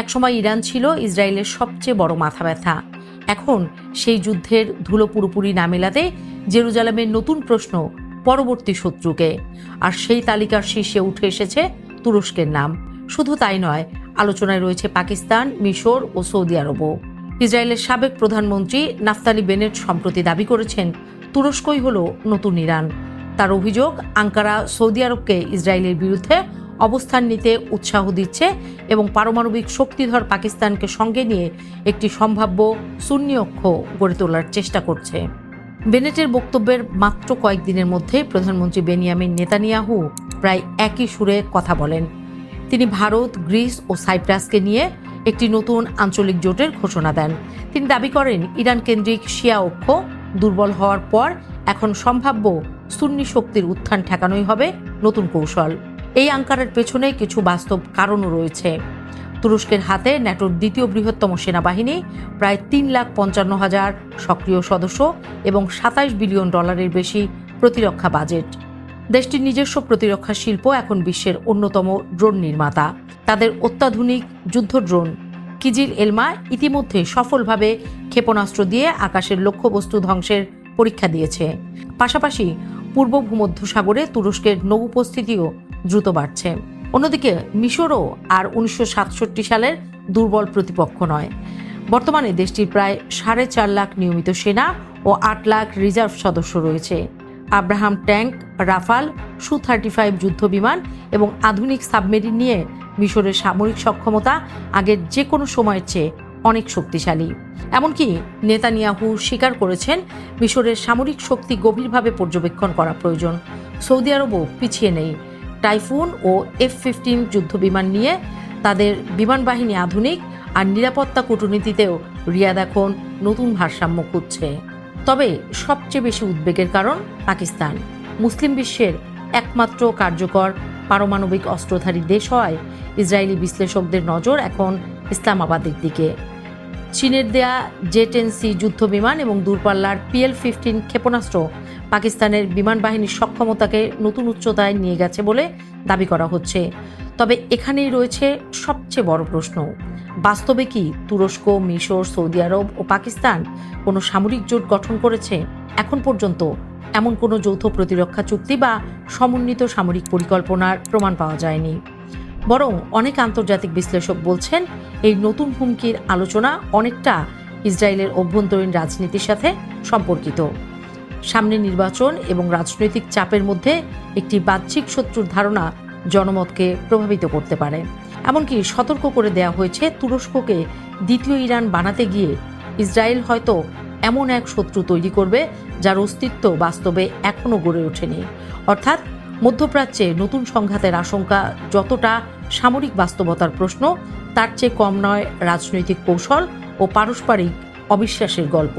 একসময় ইরান ছিল ইসরায়েলের সবচেয়ে বড় মাথা ব্যথা। এখন সেই যুদ্ধের ধুলো পুরোপুরি না মেলাতে জেরুজালেমের নতুন প্রশ্ন পরবর্তী শত্রুকে, আর সেই তালিকার শীর্ষে উঠে এসেছে তুরস্কের নাম। শুধু তাই নয়, আলোচনায় রয়েছে পাকিস্তান, মিশর ও সৌদি আরবও। ইসরায়েলের সাবেক প্রধানমন্ত্রী নাফতালি বেনেট সম্প্রতি দাবি করেছেন তুরস্কই হলো নতুন ইরান। তার অভিযোগ, আঙ্কারা সৌদি আরবকে ইসরায়েলের বিরুদ্ধে অবস্থান নিতে উৎসাহ দিচ্ছে এবং পারমাণবিক শক্তিধর পাকিস্তানকে সঙ্গে নিয়ে একটি সম্ভাব্য সুন্নি অক্ষ গড়ে তোলার চেষ্টা করছে। বেনেটের বক্তব্যের মাত্র কয়েকদিনের মধ্যে প্রধানমন্ত্রী বেনিয়ামিন নেতানিয়াহু প্রায় একই সুরে কথা বলেন। তিনি ভারত, গ্রিস ও সাইপ্রাসকে নিয়ে একটি নতুন আঞ্চলিক জোটের ঘোষণা দেন। তিনি দাবি করেন ইরান কেন্দ্রিক শিয়া অক্ষ দুর্বল হওয়ার পর এখন সম্ভাব্য সুন্নি শক্তির উত্থান ঠেকানোই হবে নতুন কৌশল। এই আঙ্কারের পেছনে কিছু বাস্তব কারণও রয়েছে। তুরস্কের হাতে ন্যাটোর দ্বিতীয় বৃহত্তম সেনাবাহিনী, প্রায় 3,55,000 সক্রিয় সদস্য এবং $27 বিলিয়ন বেশি প্রতিরক্ষা বাজেট। দেশটির নিজস্ব প্রতিরক্ষা শিল্প এখন বিশ্বের অন্যতম ড্রোন নির্মাতা। তাদের অত্যাধুনিক যুদ্ধ ড্রোন কিজিল এলমা ইতিমধ্যে সফলভাবে ক্ষেপণাস্ত্র দিয়ে আকাশের লক্ষ্যবস্তু ধ্বংসের পরীক্ষা দিয়েছে। পাশাপাশি পূর্ব ভূমধ্যসাগরে তুরস্কের নৌ উপস্থিতিও দ্রুত বাড়ছে। অন্যদিকে মিশরও আর 1967 সালের দুর্বল প্রতিপক্ষ নয়। বর্তমানে দেশটির প্রায় 4.5 লাখ নিয়মিত সেনা ও 8 লাখ রিজার্ভ সদস্য রয়েছে। আব্রাহাম ট্যাঙ্ক, রাফাল, Su-35 যুদ্ধ বিমান এবং আধুনিক সাবমেরিন নিয়ে মিশরের সামরিক সক্ষমতা আগের যে কোনো সময়ের চেয়ে অনেক শক্তিশালী। এমনকি নেতানিয়াহু স্বীকার করেছেন মিশরের সামরিক শক্তি গভীরভাবে পর্যবেক্ষণ করা প্রয়োজন। সৌদি আরবও পিছিয়ে নেই। টাইফুন ও F-15 যুদ্ধ বিমান নিয়ে তাদের বিমান বাহিনী আধুনিক, আর নিরাপত্তা কূটনীতিতেও রিয়াদ এখন নতুন ভারসাম্য খুঁজছে। তবে সবচেয়ে বেশি উদ্বেগের কারণ পাকিস্তান। মুসলিম বিশ্বের একমাত্র কার্যকর পারমাণবিক অস্ত্রধারী দেশ হওয়ায় ইসরায়েলি বিশ্লেষকদের নজর এখন ইসলামাবাদের দিকে। চীনের দেয়া J-10C যুদ্ধ বিমান এবং দূরপাল্লার PL-15 ক্ষেপণাস্ত্র পাকিস্তানের বিমান বাহিনীর সক্ষমতাকে নতুন উচ্চতায় নিয়ে গেছে বলে দাবি করা হচ্ছে। তবে এখানেই রয়েছে সবচেয়ে বড় প্রশ্ন, বাস্তবে কি তুরস্ক, মিশর, সৌদি আরব ও পাকিস্তান কোনো সামরিক জোট গঠন করেছে? এখন পর্যন্ত এমন কোনো যৌথ প্রতিরক্ষা চুক্তি বা সমন্বিত সামরিক পরিকল্পনার প্রমাণ পাওয়া যায়নি। বরং অনেক আন্তর্জাতিক বিশ্লেষক বলছেন এই নতুন হুমকির আলোচনা অনেকটা ইসরায়েলের অভ্যন্তরীণ রাজনীতির সাথে সম্পর্কিত। সামনে নির্বাচন এবং রাজনৈতিক চাপের মধ্যে একটি বাহ্যিক শত্রুর ধারণা জনমতকে প্রভাবিত করতে পারে। এমনকি সতর্ক করে দেওয়া হয়েছে তুরস্ককে দ্বিতীয় ইরান বানাতে গিয়ে ইসরায়েল হয়তো এমন এক শত্রু তৈরি করবে যার অস্তিত্ব বাস্তবে এখনও গড়ে ওঠেনি। অর্থাৎ মধ্যপ্রাচ্যে নতুন সংঘাতের আশঙ্কা যতটা সামরিক বাস্তবতার প্রশ্ন, তার চেয়ে কম নয় রাজনৈতিক কৌশল ও পারস্পরিক অবিশ্বাসের গল্প।